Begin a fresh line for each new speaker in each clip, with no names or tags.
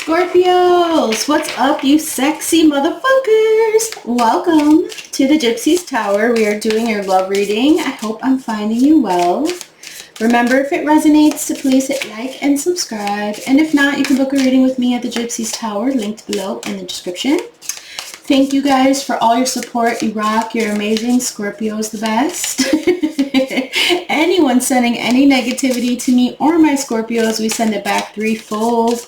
Scorpios, what's up, you sexy motherfuckers? Welcome to the Gypsy's Tower. We are doing your love reading. I hope I'm finding you well. Remember, if it resonates, to please hit like and subscribe. And if not, you can book a reading with me at the Gypsy's Tower, linked below in the description. Thank you guys for all your support. You rock. You're amazing. Scorpio is the best. Anyone sending any negativity to me or my Scorpios, we send it back threefold.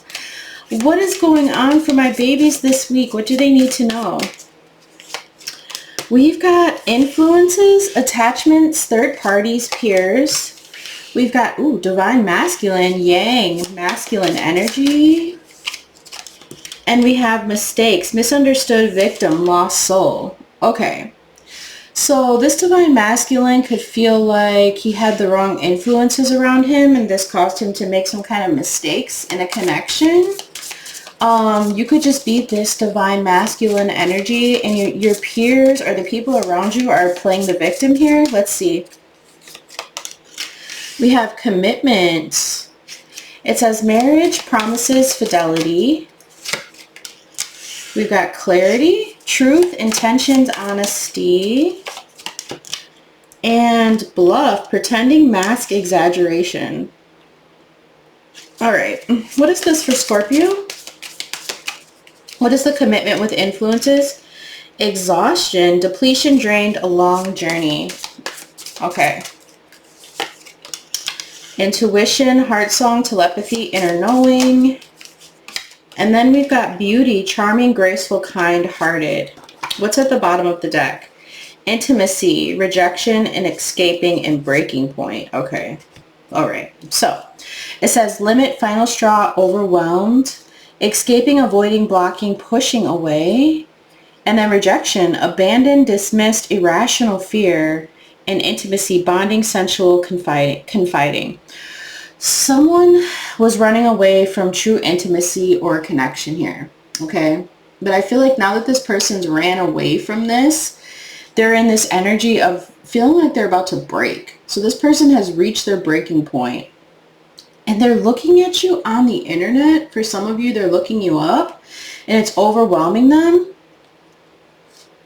What is going on for my babies this week? What do they need to know? We've got influences, attachments, third parties, peers. We've got, divine masculine, yang, masculine energy. And we have mistakes, misunderstood victim, lost soul. Okay. So this divine masculine could feel like he had the wrong influences around him and this caused him to make some kind of mistakes in a connection. You could just be this divine masculine energy and your peers or the people around you are playing the victim here. Let's see. We have commitment. It says marriage, promises, fidelity. We've got clarity, truth, intentions, honesty, and bluff, pretending, mask, exaggeration. All right, what is this for Scorpio? What is the commitment with influences? Exhaustion, depletion, drained, a long journey. Okay. Intuition, heart song, telepathy, inner knowing. And then we've got beauty, charming, graceful, kind-hearted. What's at the bottom of the deck? Intimacy, rejection, and escaping and breaking point. Okay. All right. So it says limit, final straw, overwhelmed. Escaping, avoiding, blocking, pushing away. And then rejection, abandoned, dismissed, irrational fear, and intimacy, bonding, sensual, confiding. Someone was running away from true intimacy or connection here, okay? But I feel like now that this person's ran away from this, they're in this energy of feeling like they're about to break. So this person has reached their breaking point. And they're looking at you on the internet. For some of you, they're looking you up and it's overwhelming them.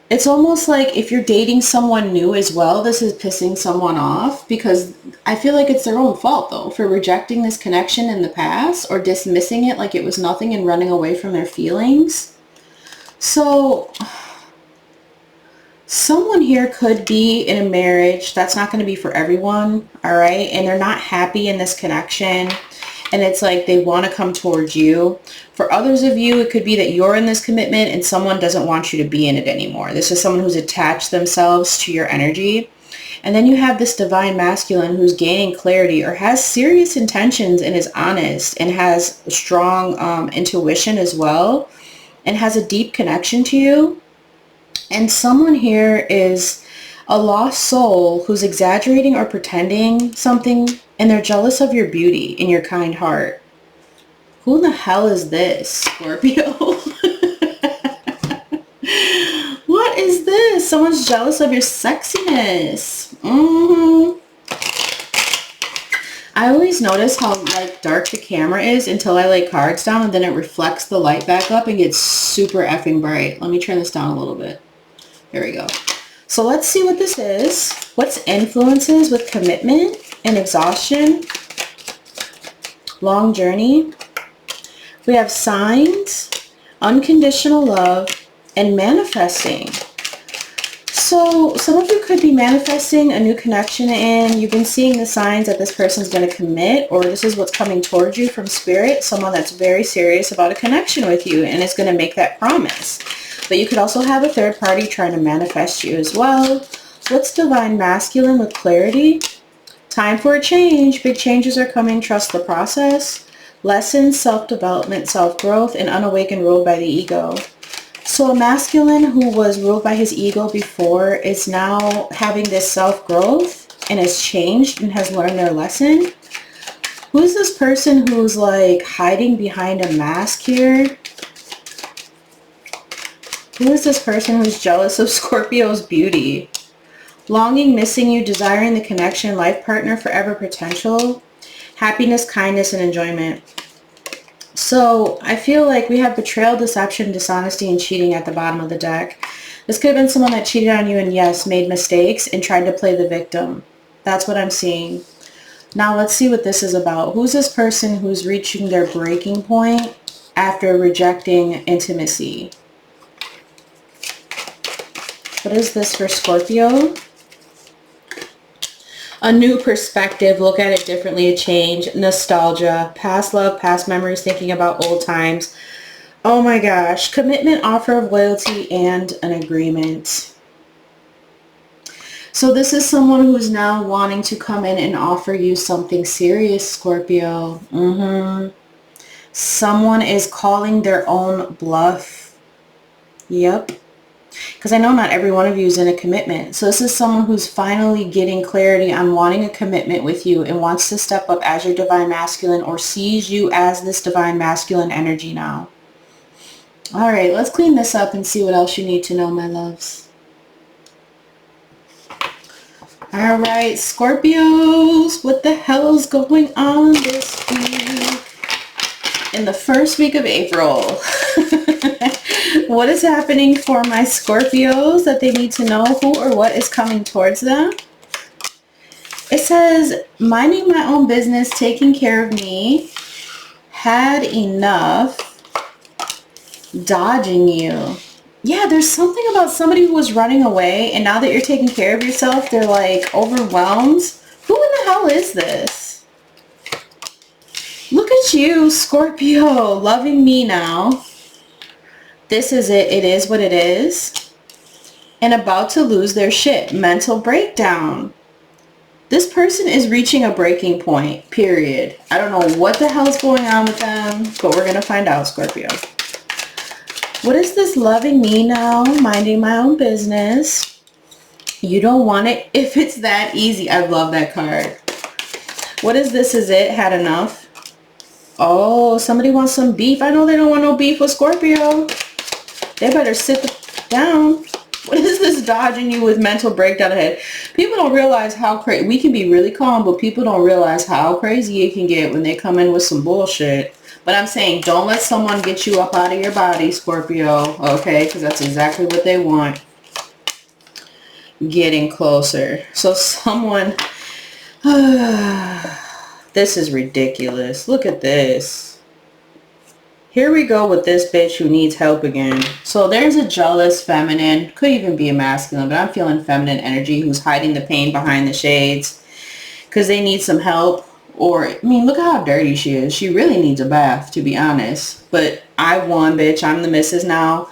It's almost like if you're dating someone new as well, this is pissing someone off because I feel like it's their own fault though for rejecting this connection in the past or dismissing it like it was nothing and running away from their feelings. So someone here could be in a marriage that's not going to be for everyone, all right? And they're not happy in this connection. And it's like they want to come towards you. For others of you, it could be that you're in this commitment and someone doesn't want you to be in it anymore. This is someone who's attached themselves to your energy. And then you have this divine masculine who's gaining clarity or has serious intentions and is honest and has strong intuition as well and has a deep connection to you. And someone here is a lost soul who's exaggerating or pretending something and they're jealous of your beauty and your kind heart. Who the hell is this, Scorpio? What is this? Someone's jealous of your sexiness. I always notice how like dark the camera is until I lay cards down and then it reflects the light back up and gets super effing bright. Let me turn this down a little bit. There we go. So let's see what this is. What's influences with commitment and exhaustion? Long journey. We have signs, unconditional love, and manifesting. So some of you could be manifesting a new connection and you've been seeing the signs that this person's going to commit or this is what's coming towards you from spirit. Someone that's very serious about a connection with you and is going to make that promise. But you could also have a third party trying to manifest you as well. What's divine masculine with clarity? Time for a change. Big changes are coming. Trust the process. Lessons, self-development, self-growth, and unawakened ruled by the ego. So a masculine who was ruled by his ego before is now having this self-growth and has changed and has learned their lesson. Who is this person who's like hiding behind a mask here? Who is this person who's jealous of Scorpio's beauty? Longing, missing you, desiring the connection, life partner, forever potential, happiness, kindness, and enjoyment. So I feel like we have betrayal, deception, dishonesty, and cheating at the bottom of the deck. This could have been someone that cheated on you and yes, made mistakes and tried to play the victim. That's what I'm seeing. Now let's see what this is about. Who's this person who's reaching their breaking point after rejecting intimacy? What is this for Scorpio? A new perspective, look at it differently, a change, nostalgia, past love, past memories, thinking about old times. Oh my gosh, commitment, offer of loyalty, and an agreement. So this is someone who's now wanting to come in and offer you something serious, Scorpio. Someone is calling their own bluff. Yep. Because I know not every one of you is in a commitment. So this is someone who's finally getting clarity on wanting a commitment with you and wants to step up as your divine masculine or sees you as this divine masculine energy now. All right, let's clean this up and see what else you need to know, my loves. All right, Scorpios, what the hell is going on this week? In the first week of April. What is happening for my Scorpios that they need to know? Who or what is coming towards them? It says, minding my own business, taking care of me, had enough, dodging you. Yeah, there's something about somebody who was running away and now that you're taking care of yourself, they're like overwhelmed. Who in the hell is this? Look at you, Scorpio, loving me now. This is it. It is what it is. And about to lose their shit. Mental breakdown. This person is reaching a breaking point, period. I don't know what the hell is going on with them, but we're going to find out, Scorpio. What is this loving me now? Minding my own business. You don't want it if it's that easy. I love that card. What is this? Is it? Had enough? Oh, somebody wants some beef. I know they don't want no beef with Scorpio. They better sit down. What is this dodging you with mental breakdown ahead? People don't realize how crazy. We can be really calm, but people don't realize how crazy it can get when they come in with some bullshit. But I'm saying don't let someone get you up out of your body, Scorpio. Okay? Because that's exactly what they want. Getting closer. So someone... This is ridiculous. Look at this. Here we go with this bitch who needs help again. So there's a jealous feminine, could even be a masculine, but I'm feeling feminine energy who's hiding the pain behind the shades because they need some help. Or, I mean, look at how dirty she is. She really needs a bath, to be honest. But I won, bitch. I'm the missus now.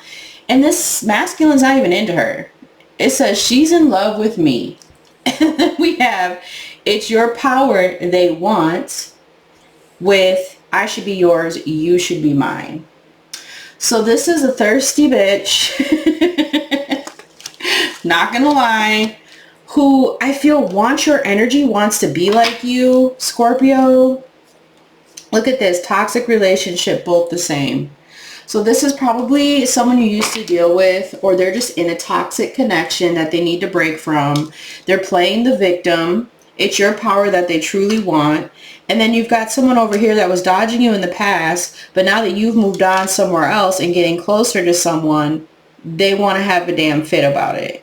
And this masculine's not even into her. It says she's in love with me. And then we have, it's your power they want with I should be yours, you should be mine. So this is a thirsty bitch, not gonna lie, who I feel wants your energy, wants to be like you, Scorpio. Look at this, toxic relationship, both the same. So this is probably someone you used to deal with, or they're just in a toxic connection that they need to break from. They're playing the victim. It's your power that they truly want. And then you've got someone over here that was dodging you in the past, but now that you've moved on somewhere else and getting closer to someone, they want to have a damn fit about it.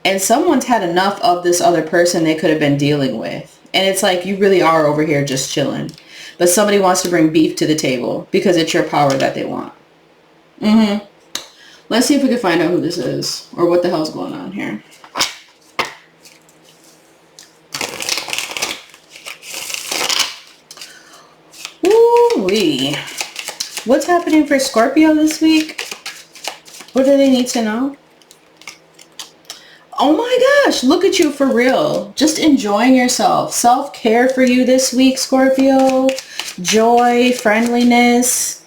And someone's had enough of this other person they could have been dealing with. And it's like you really are over here just chilling. But somebody wants to bring beef to the table because it's your power that they want. Let's see if we can find out who this is or what the hell's going on here. Ooh-wee. What's happening for Scorpio this week? What do they need to know? Oh my gosh, look at you for real. Just enjoying yourself. Self-care for you this week, Scorpio. Joy, friendliness.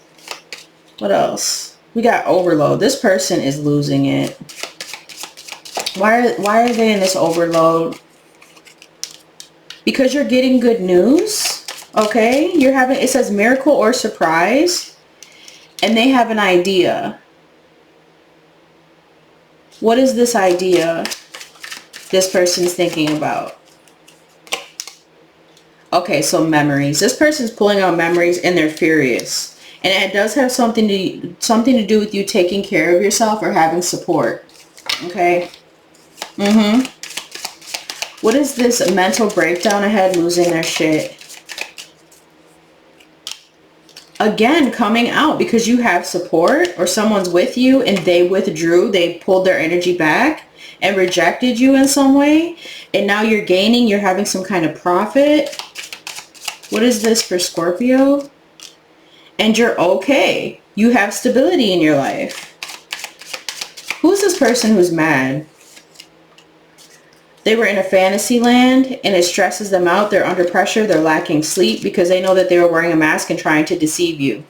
What else? We got overload. This person is losing it. Why are they in this overload? Because you're getting good news. Okay, you're having, it says miracle or surprise, and they have an idea. What is this idea this person's thinking about? Okay, so memories. This person's pulling out memories and they're furious. And it does have something to do with you taking care of yourself or having support. Okay? What is this mental breakdown ahead, losing their shit? Again, coming out because you have support or someone's with you and they withdrew, they pulled their energy back and rejected you in some way. And now you're gaining, you're having some kind of profit. What is this for Scorpio? And you're okay. You have stability in your life. Who's this person who's mad? They were in a fantasy land and it stresses them out. They're under pressure. They're lacking sleep because they know that they were wearing a mask and trying to deceive you.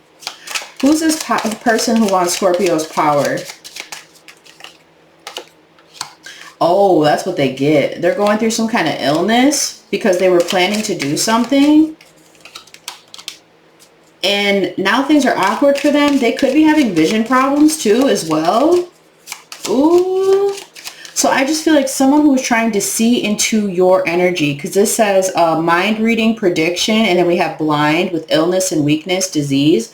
Who's this person who wants Scorpio's power? Oh, that's what they get. They're going through some kind of illness because they were planning to do something. And now things are awkward for them. They could be having vision problems too as well. Ooh. So I just feel like someone who is trying to see into your energy, because this says mind reading prediction, and then we have blind with illness and weakness, disease.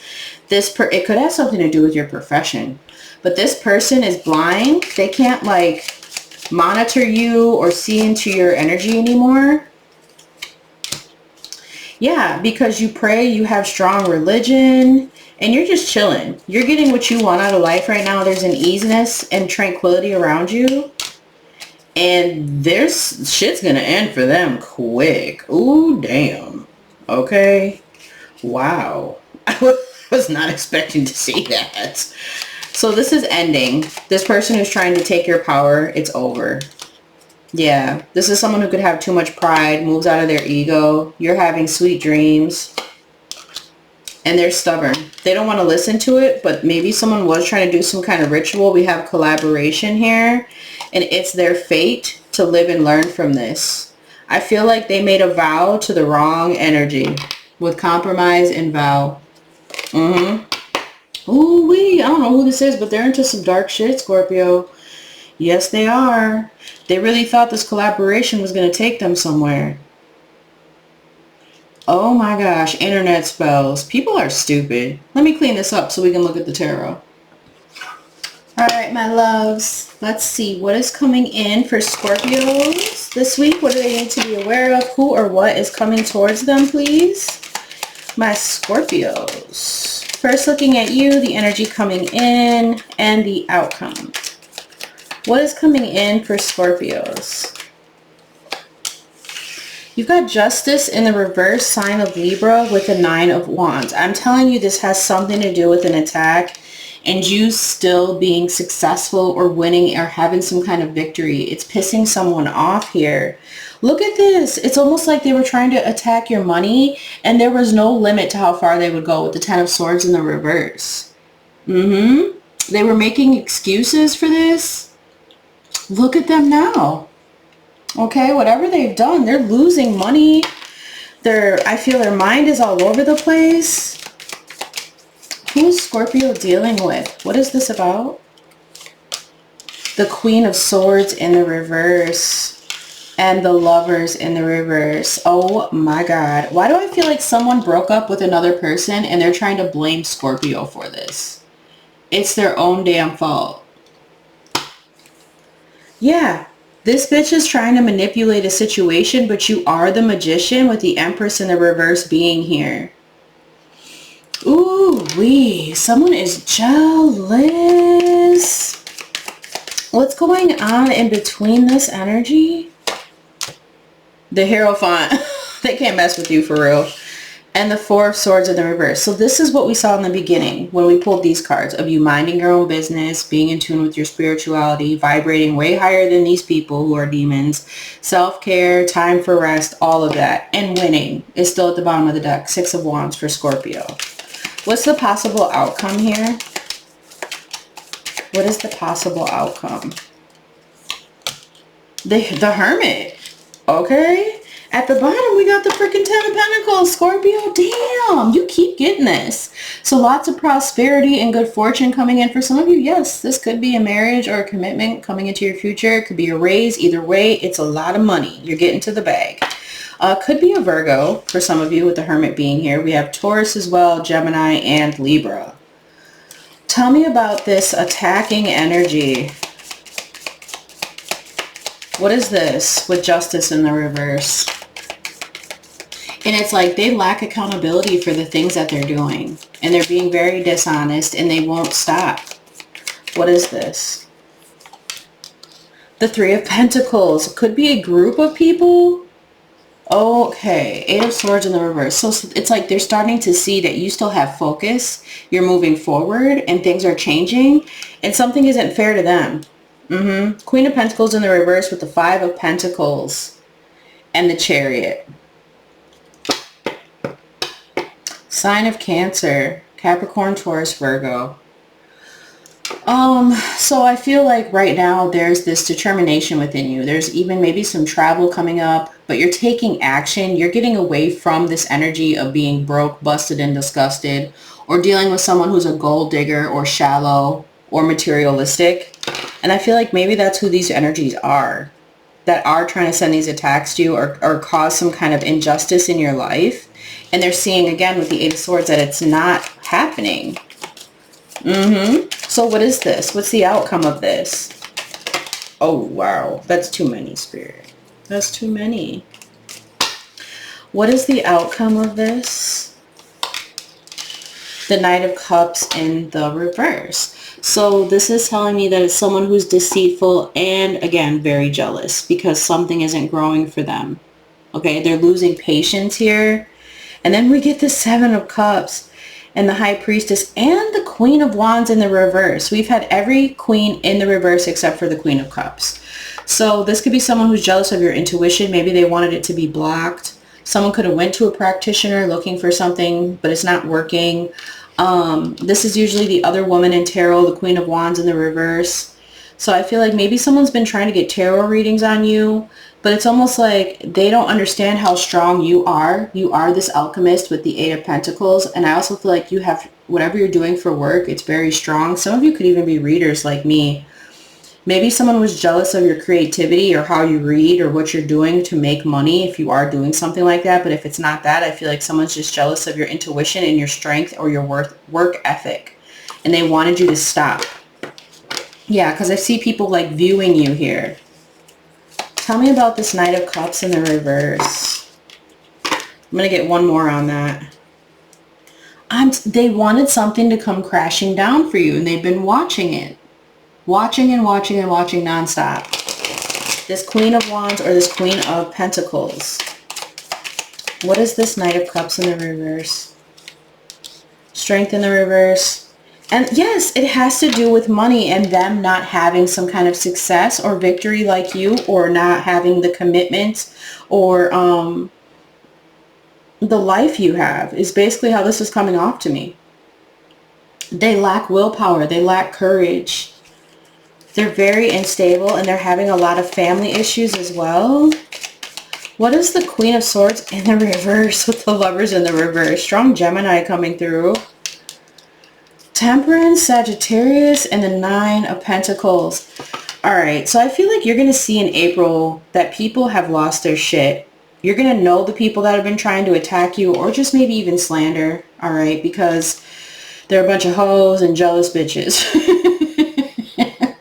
It could have something to do with your profession, but this person is blind. They can't like monitor you or see into your energy anymore. Yeah, because you pray, you have strong religion, and you're just chilling. You're getting what you want out of life right now. There's an easiness and tranquility around you. And there's shit's gonna end for them quick. Ooh, damn. Okay. Wow. I was not expecting to see that. So this is ending. This person who's trying to take your power, it's over. Yeah. This is someone who could have too much pride, moves out of their ego. You're having sweet dreams. And they're stubborn. They don't want to listen to it, but maybe someone was trying to do some kind of ritual. We have collaboration here, and it's their fate to live and learn from this. I feel like they made a vow to the wrong energy with compromise and vow. Ooh-wee, I don't know who this is, but they're into some dark shit, Scorpio. Yes, they are. They really thought this collaboration was going to take them somewhere. Oh my gosh, internet spells. People are stupid. Let me clean this up so we can look at the tarot. Alright, my loves. Let's see what is coming in for Scorpios this week. What do they need to be aware of? Who or what is coming towards them, please? My Scorpios. First, looking at you, the energy coming in, and the outcome. What is coming in for Scorpios? You've got Justice in the reverse, sign of Libra, with the 9 of Wands. I'm telling you, this has something to do with an attack and you still being successful or winning or having some kind of victory. It's pissing someone off here. Look at this. It's almost like they were trying to attack your money and there was no limit to how far they would go with the 10 of Swords in the reverse. They were making excuses for this. Look at them now. Okay, whatever they've done, they're losing money. I feel their mind is all over the place. Who's Scorpio dealing with? What is this about? The Queen of Swords in the reverse. And the Lovers in the reverse. Oh my God. Why do I feel like someone broke up with another person and they're trying to blame Scorpio for this? It's their own damn fault. Yeah. This bitch is trying to manipulate a situation, but you are the Magician with the Empress in the reverse being here. Ooh-wee. Someone is jealous. What's going on in between this energy? The Hierophant. They can't mess with you for real. And the 4 of Swords in the reverse. So this is what we saw in the beginning when we pulled these cards of you minding your own business, being in tune with your spirituality, vibrating way higher than these people who are demons, self-care, time for rest, all of that. And winning is still at the bottom of the deck. 6 of Wands for Scorpio. What's the possible outcome here? What is the possible outcome? The Hermit. Okay. At the bottom, we got the freaking 10 of Pentacles. Scorpio, damn, you keep getting this. So lots of prosperity and good fortune coming in for some of you. Yes, this could be a marriage or a commitment coming into your future. It could be a raise. Either way, it's a lot of money. You're getting to the bag. Could be a Virgo for some of you with the Hermit being here. We have Taurus as well, Gemini, and Libra. Tell me about this attacking energy. What is this with Justice in the reverse? And it's like they lack accountability for the things that they're doing. And they're being very dishonest and they won't stop. What is this? The Three of Pentacles. Could be a group of people. Okay. Eight of Swords in the reverse. So it's like they're starting to see that you still have focus. You're moving forward and things are changing. And something isn't fair to them. Queen of Pentacles in the reverse with the Five of Pentacles and the Chariot. Sign of Cancer, Capricorn, Taurus, Virgo. So I feel like right now there's this determination within you. There's even maybe some travel coming up, but you're taking action. You're getting away from this energy of being broke, busted, and disgusted, or dealing with someone who's a gold digger or shallow or materialistic. And I feel like maybe that's who these energies are, that are trying to send these attacks to you or cause some kind of injustice in your life. And they're seeing again with the Eight of Swords that it's not happening. So what is this? What's the outcome of this? Oh, wow. That's too many, Spirit. That's too many. What is the outcome of this? The Knight of Cups in the reverse. So this is telling me that it's someone who's deceitful and, again, very jealous because something isn't growing for them. Okay, they're losing patience here. And then we get the Seven of Cups and the High Priestess and the Queen of Wands in the reverse. We've had every queen in the reverse except for the Queen of Cups. So this could be someone who's jealous of your intuition. Maybe they wanted it to be blocked. Someone could have went to a practitioner looking for something, but it's not working. This is usually the other woman in tarot, the Queen of Wands in the reverse. So I feel like maybe someone's been trying to get tarot readings on you, but it's almost like they don't understand how strong you are. You are this alchemist with the Eight of Pentacles. And I also feel like you have, whatever you're doing for work, it's very strong. Some of you could even be readers like me. Maybe someone was jealous of your creativity or how you read or what you're doing to make money if you are doing something like that. But if it's not that, I feel like someone's just jealous of your intuition and your strength or your work ethic. And they wanted you to stop. Yeah, because I see people like viewing you here. Tell me about this Knight of Cups in the reverse. I'm going to get one more on that. They wanted something to come crashing down for you, and they've been watching it. Watching and watching and watching nonstop. This Queen of Wands or this Queen of Pentacles. What is this Knight of Cups in the reverse? Strength in the reverse. And yes, it has to do with money and them not having some kind of success or victory like you, or not having the commitment or the life you have is basically how this is coming off to me. They lack willpower. They lack courage. They're very unstable and they're having a lot of family issues as well. What is the Queen of Swords in the reverse with the Lovers in the reverse? Strong Gemini coming through. Temperance, Sagittarius, and the Nine of Pentacles. All right, so I feel like you're going to see in April that people have lost their shit. You're going to know the people that have been trying to attack you or just maybe even slander, all right, because they're a bunch of hoes and jealous bitches.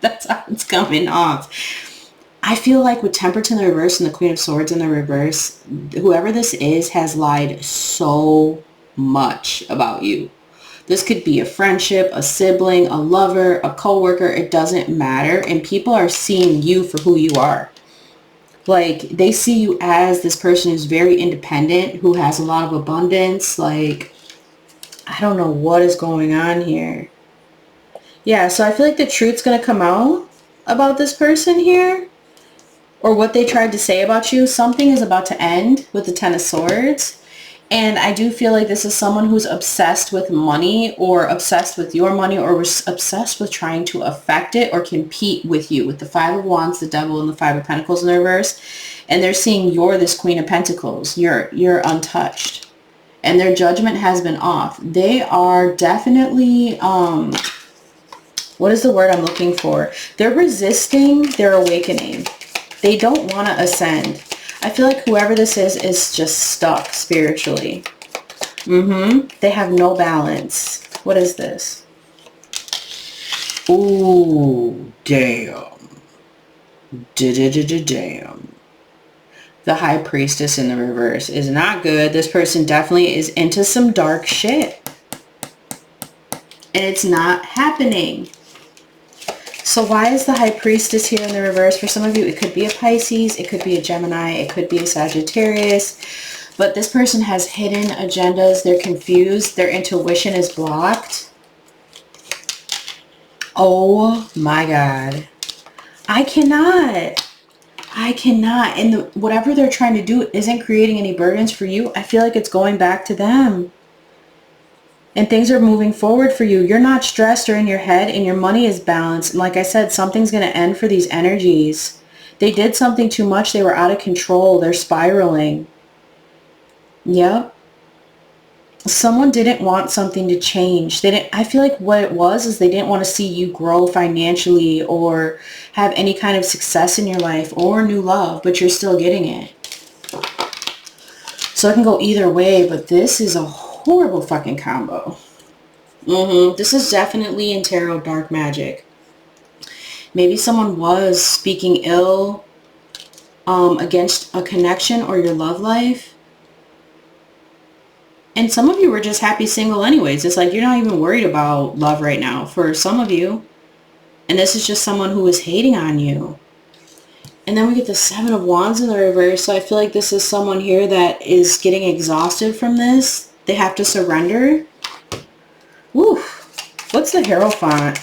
That's how it's coming off. I feel like with Temperance in the reverse and the Queen of Swords in the reverse, whoever this is has lied so much about you. This could be a friendship, a sibling, a lover, a coworker. It doesn't matter. And people are seeing you for who you are. Like, they see you as this person who's very independent, who has a lot of abundance. Like, I don't know what is going on here. Yeah, so I feel like the truth's going to come out about this person here. Or what they tried to say about you. Something is about to end with the Ten of Swords. And I do feel like this is someone who's obsessed with money or obsessed with your money or was obsessed with trying to affect it or compete with you with the Five of Wands, the Devil, and the Five of Pentacles in the reverse. And they're seeing you're this Queen of Pentacles. You're untouched. And their judgment has been off. They are definitely, what is the word I'm looking for? They're resisting their awakening. They don't want to ascend. I feel like whoever this is just stuck spiritually. They have no balance. What is this? Ooh, damn. Damn. The High Priestess in the reverse is not good. This person definitely is into some dark shit. And it's not happening. So why is the High Priestess here in the reverse? For some of you, it could be a Pisces, it could be a Gemini, it could be a Sagittarius. But this person has hidden agendas. They're confused. Their intuition is blocked. Oh my God. I cannot. And whatever they're trying to do isn't creating any burdens for you. I feel like it's going back to them. And things are moving forward for you. You're not stressed or in your head, and your money is balanced. And like I said, something's going to end for these energies. They did something too much. They were out of control. They're spiraling. Yep. Someone didn't want something to change. I feel like what it was is they didn't want to see you grow financially or have any kind of success in your life or new love, but you're still getting it. So it can go either way, but this is a horrible fucking combo. This is definitely in tarot dark magic. Maybe someone was speaking ill against a connection or your love life. And some of you were just happy single anyways. It's like you're not even worried about love right now for some of you. And this is just someone who is hating on you. And then we get the Seven of Wands in the reverse. So I feel like this is someone here that is getting exhausted from this. They have to surrender. Woo. What's the Hierophant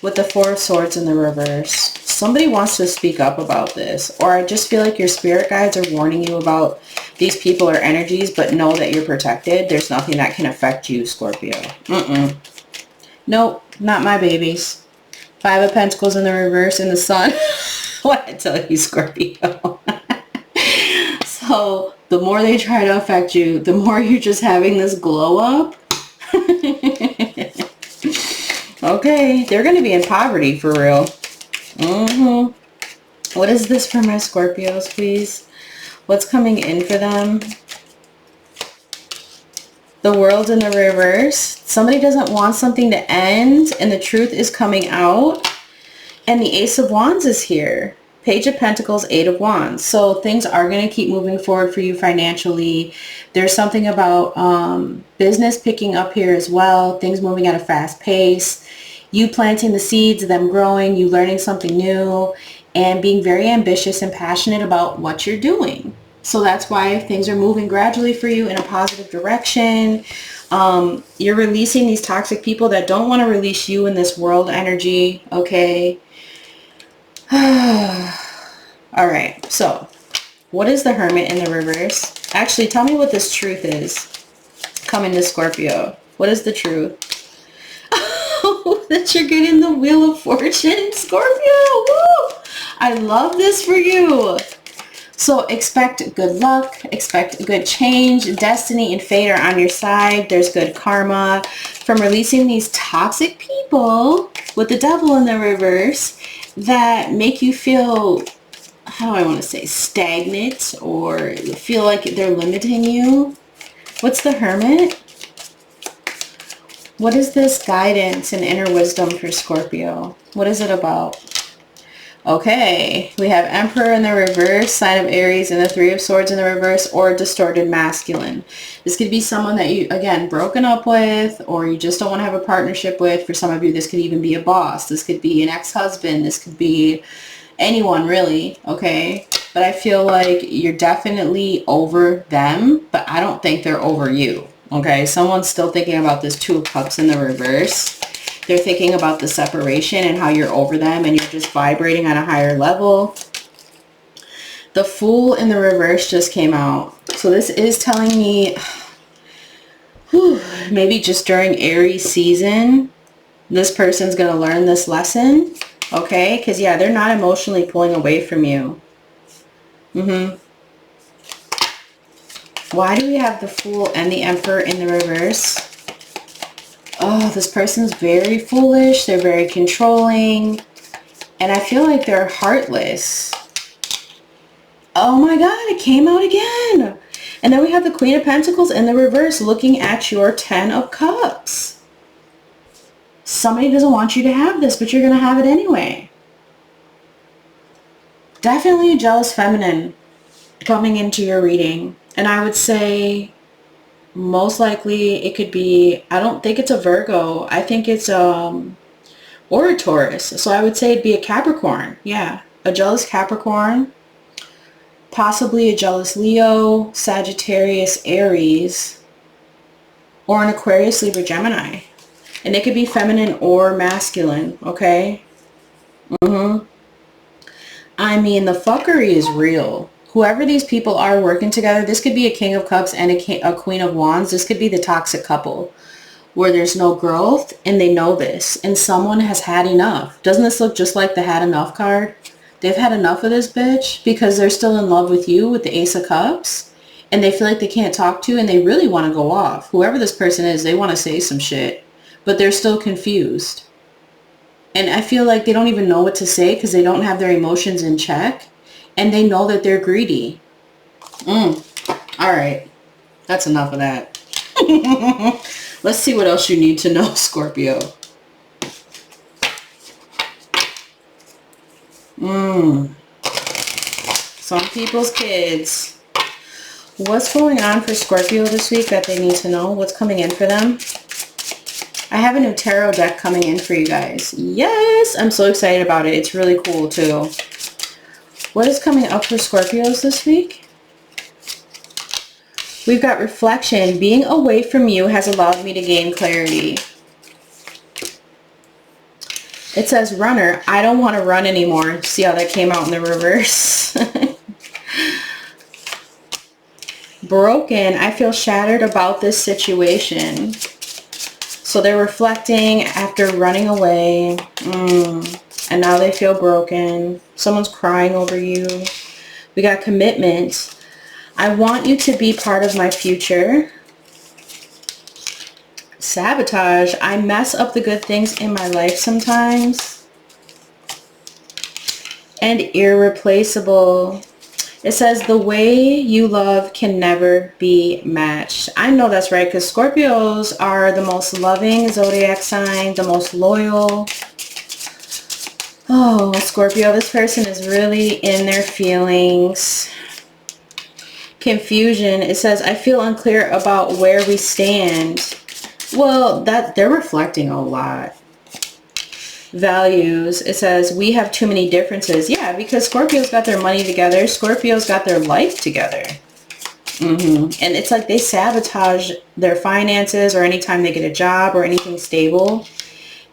with the Four of Swords in the reverse? Somebody wants to speak up about this. Or I just feel like your spirit guides are warning you about these people or energies, but know that you're protected. There's nothing that can affect you, Scorpio. Nope, not my babies. Five of Pentacles in the reverse in the sun. What I tell you, Scorpio. So the more they try to affect you, the more you're just having this glow up. Okay, they're going to be in poverty for real. What is this for my Scorpios, please? What's coming in for them? The World in the reverse. Somebody doesn't want something to end, and the truth is coming out. And the Ace of Wands is here. Page of Pentacles, Eight of Wands. So things are going to keep moving forward for you financially. There's something about business picking up here as well. Things moving at a fast pace. You planting the seeds, them growing, you learning something new, and being very ambitious and passionate about what you're doing. So that's why things are moving gradually for you in a positive direction. You're releasing these toxic people that don't want to release you in this world energy, okay? All right, so what is the Hermit in the reverse? Actually, tell me what this truth is coming to Scorpio. What is the truth? That you're getting the Wheel of Fortune, Scorpio. Woo! I love this for you. So expect good luck, expect good change. Destiny and fate are on your side. There's good karma from releasing these toxic people with the Devil in the reverse that make you feel, how do I want to say, stagnant or feel like they're limiting you. What's the Hermit? What is this guidance and inner wisdom for Scorpio? What is it about? Okay, we have Emperor in the reverse, sign of Aries, and the Three of Swords in the reverse, or distorted masculine. This could be someone that you, again, broken up with, or you just don't want to have a partnership with. For some of you, this could even be a boss. This could be an ex-husband. This could be anyone, really, okay? But I feel like you're definitely over them, but I don't think they're over you, okay? Someone's still thinking about this Two of Cups in the reverse. They're thinking about the separation and how you're over them and you're just vibrating on a higher level. The Fool in the reverse just came out. So this is telling me, maybe just during Aries season, this person's going to learn this lesson. Okay? Because, yeah, they're not emotionally pulling away from you. Why do we have the Fool and the Emperor in the reverse? Oh, this person's very foolish. They're very controlling. And I feel like they're heartless. Oh my God, it came out again. And then we have the Queen of Pentacles in the reverse looking at your 10 of Cups. Somebody doesn't want you to have this, but you're going to have it anyway. Definitely a jealous feminine coming into your reading. And I would say most likely it could be, I don't think it's a Virgo. I think it's or a Taurus. So I would say it'd be a Capricorn. Yeah, a jealous Capricorn. Possibly a jealous Leo, Sagittarius, Aries, or an Aquarius, Libra, Gemini. And it could be feminine or masculine, okay? I mean, the fuckery is real. Whoever these people are working together, this could be a King of Cups and a Queen of Wands. This could be the toxic couple where there's no growth and they know this. And someone has had enough. Doesn't this look just like the had enough card? They've had enough of this bitch because they're still in love with you with the Ace of Cups. And they feel like they can't talk to you and they really want to go off. Whoever this person is, they want to say some shit. But they're still confused. And I feel like they don't even know what to say because they don't have their emotions in check. And they know that they're greedy. All right. That's enough of that. Let's see what else you need to know, Scorpio. Some people's kids. What's going on for Scorpio this week that they need to know? What's coming in for them? I have a new tarot deck coming in for you guys. Yes, I'm so excited about it. It's really cool too. What is coming up for Scorpios this week? We've got reflection. Being away from you has allowed me to gain clarity. It says runner. I don't want to run anymore. See how that came out in the reverse? Broken. I feel shattered about this situation. So they're reflecting after running away. And now they feel broken. Someone's crying over you. We got commitment. I want you to be part of my future. Sabotage. I mess up the good things in my life sometimes. And irreplaceable. It says the way you love can never be matched. I know that's right because Scorpios are the most loving zodiac sign, the most loyal. Oh, Scorpio, this person is really in their feelings. Confusion. It says, I feel unclear about where we stand. Well, they're reflecting a lot. Values. It says, we have too many differences. Yeah, because Scorpio's got their money together. Scorpio's got their life together. And it's like they sabotage their finances or anytime they get a job or anything stable.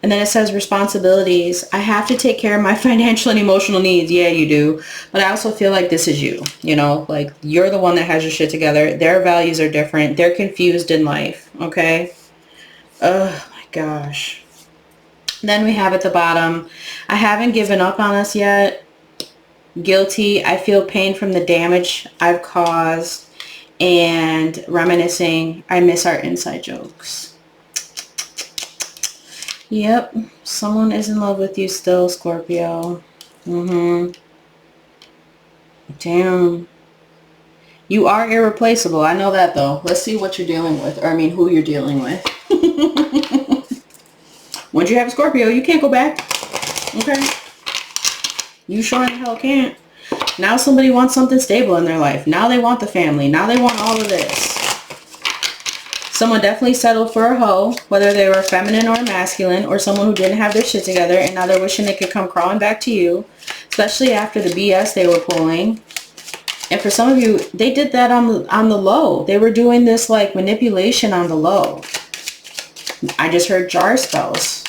And then it says responsibilities. I have to take care of my financial and emotional needs. Yeah, you do. But I also feel like this is you. You know, like you're the one that has your shit together. Their values are different. They're confused in life. Okay. Oh my gosh. Then we have at the bottom, I haven't given up on us yet. Guilty. I feel pain from the damage I've caused. And reminiscing. I miss our inside jokes. Yep. Someone is in love with you still, Scorpio. Damn. You are irreplaceable. I know that though. Let's see what you're dealing with. Or I mean, who you're dealing with. Once you have a Scorpio, you can't go back. Okay? You sure in the hell can't. Now somebody wants something stable in their life. Now they want the family. Now they want all of this. Someone definitely settled for a hoe, whether they were feminine or masculine, or someone who didn't have their shit together, and now they're wishing they could come crawling back to you, especially after the BS they were pulling. And for some of you, they did that on the low. They were doing this like manipulation on the low. I just heard jar spells.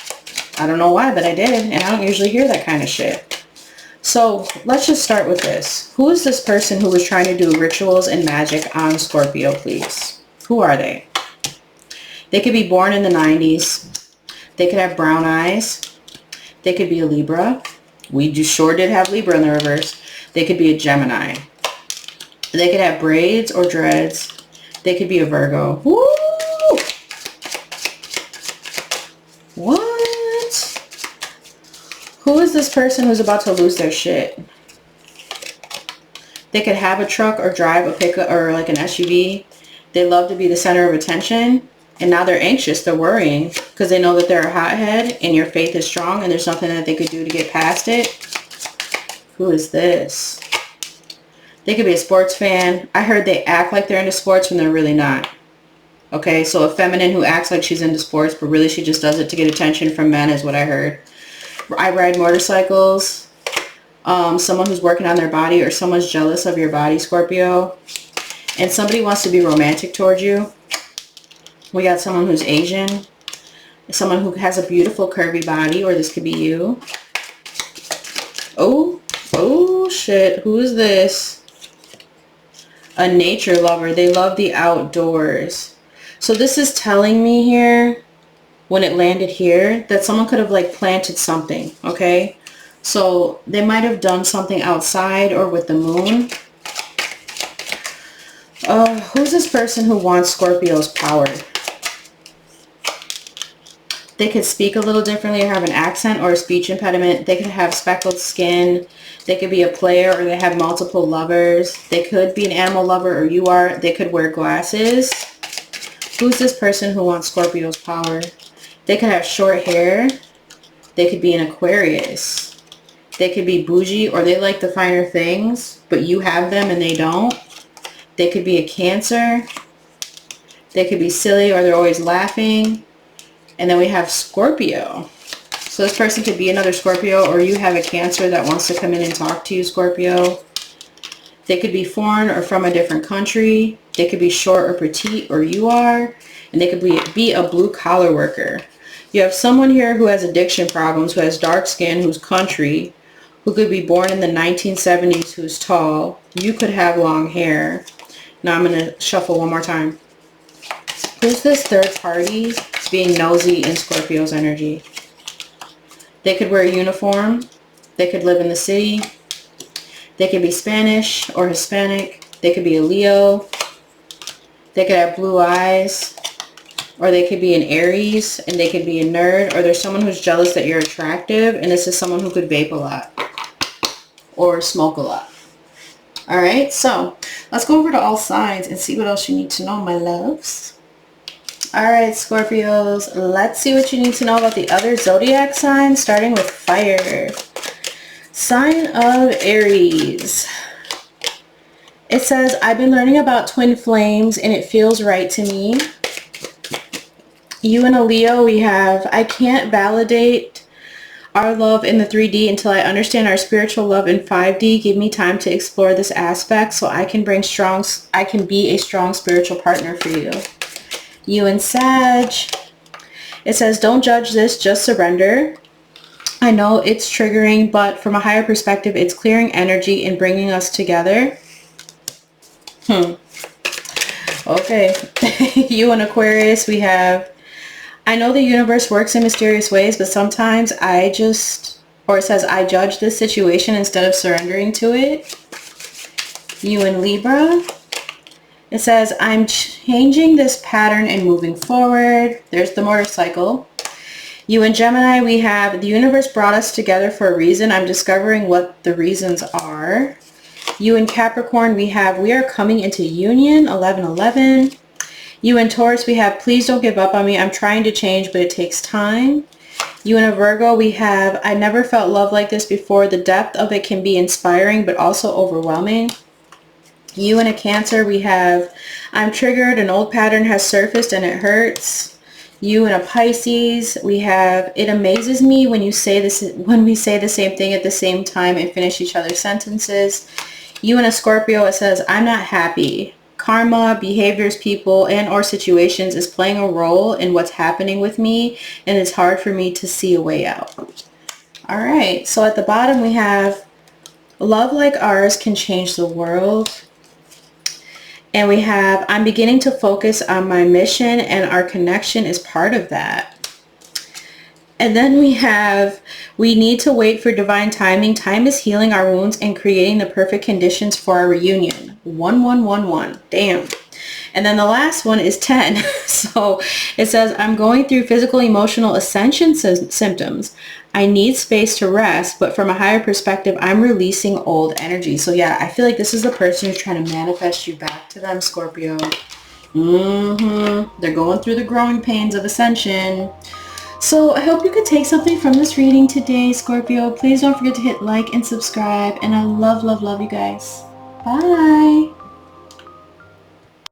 I don't know why, but I did, and I don't usually hear that kind of shit. So let's just start with this. Who is this person who was trying to do rituals and magic on Scorpio, please? Who are they? They could be born in the 90s. They could have brown eyes. They could be a Libra. We just sure did have Libra in the reverse. They could be a Gemini. They could have braids or dreads. They could be a Virgo. Woo! What? Who is this person who's about to lose their shit? They could have a truck or drive a pickup or like an SUV. They love to be the center of attention. And now they're anxious. They're worrying because they know that they're a hothead and your faith is strong and there's nothing that they could do to get past it. Who is this? They could be a sports fan. I heard they act like they're into sports when they're really not. Okay, so a feminine who acts like she's into sports, but really she just does it to get attention from men is what I heard. I ride motorcycles. Someone who's working on their body, or someone's jealous of your body, Scorpio. And somebody wants to be romantic towards you. We got someone who's Asian. Someone who has a beautiful curvy body, or this could be you. Oh shit, who is this? A nature lover. They love the outdoors. So this is telling me here, when it landed here, that someone could have like planted something, okay? So they might have done something outside or with the moon. Who's this person who wants Scorpio's power? They could speak a little differently or have an accent or a speech impediment. They could have speckled skin. They could be a player, or they have multiple lovers. They could be an animal lover, or you are. They could wear glasses. Who's this person who wants Scorpio's power? They could have short hair. They could be an Aquarius. They could be bougie, or they like the finer things, but you have them and they don't. They could be a Cancer. They could be silly, or they're always laughing. And then we have Scorpio. So this person could be another Scorpio, or you have a Cancer that wants to come in and talk to you, Scorpio. They could be foreign or from a different country. They could be short or petite, or you are. And they could be a blue collar worker. You have someone here who has addiction problems, who has dark skin, who's country, who could be born in the 1970s, who's tall. You could have long hair. Now I'm going to shuffle one more time. Who's this third party being nosy in Scorpio's energy? They could wear a uniform. They could live in the city. They could be Spanish or Hispanic. They could be a Leo. They could have blue eyes. Or they could be an Aries, and they could be a nerd. Or there's someone who's jealous that you're attractive, and this is someone who could vape a lot or smoke a lot. Alright, so let's go over to all signs and see what else you need to know, my loves. Alright, Scorpios, let's see what you need to know about the other zodiac signs, starting with fire. Sign of Aries. It says, I've been learning about twin flames and it feels right to me. You and a Leo, we have, I can't validate our love in the 3D until I understand our spiritual love in 5D. Give me time to explore this aspect so I can be a strong spiritual partner for you. You and Sag. It says, don't judge this, just surrender. I know it's triggering, but from a higher perspective, it's clearing energy and bringing us together. Okay. You and Aquarius, we have, I know the universe works in mysterious ways, but sometimes it says, I judge this situation instead of surrendering to it. You and Libra. It says, I'm changing this pattern and moving forward. There's the motorcycle. You and Gemini, we have, the universe brought us together for a reason. I'm discovering what the reasons are. You and Capricorn, we have, we are coming into union, 11-11. You and Taurus, we have, please don't give up on me. I'm trying to change, but it takes time. You and a Virgo, we have, I never felt love like this before. The depth of it can be inspiring, but also overwhelming. You and a Cancer, we have, I'm triggered, an old pattern has surfaced and it hurts. You and a Pisces, we have, it amazes me when we say the same thing at the same time and finish each other's sentences. You and a Scorpio, it says, I'm not happy. Karma, behaviors, people, and or situations is playing a role in what's happening with me, and it's hard for me to see a way out. All right, so at the bottom we have, love like ours can change the world. And we have, I'm beginning to focus on my mission and our connection is part of that. And then we have, we need to wait for divine timing. Time is healing our wounds and creating the perfect conditions for our reunion. 1111. Damn. And then the last one is 10. So it says, I'm going through physical emotional ascension symptoms. I need space to rest, but from a higher perspective, I'm releasing old energy. So yeah, I feel like this is the person who's trying to manifest you back to them, Scorpio. They're going through the growing pains of ascension. So I hope you could take something from this reading today, Scorpio. Please don't forget to hit like and subscribe. And I love, love, love you guys. Bye.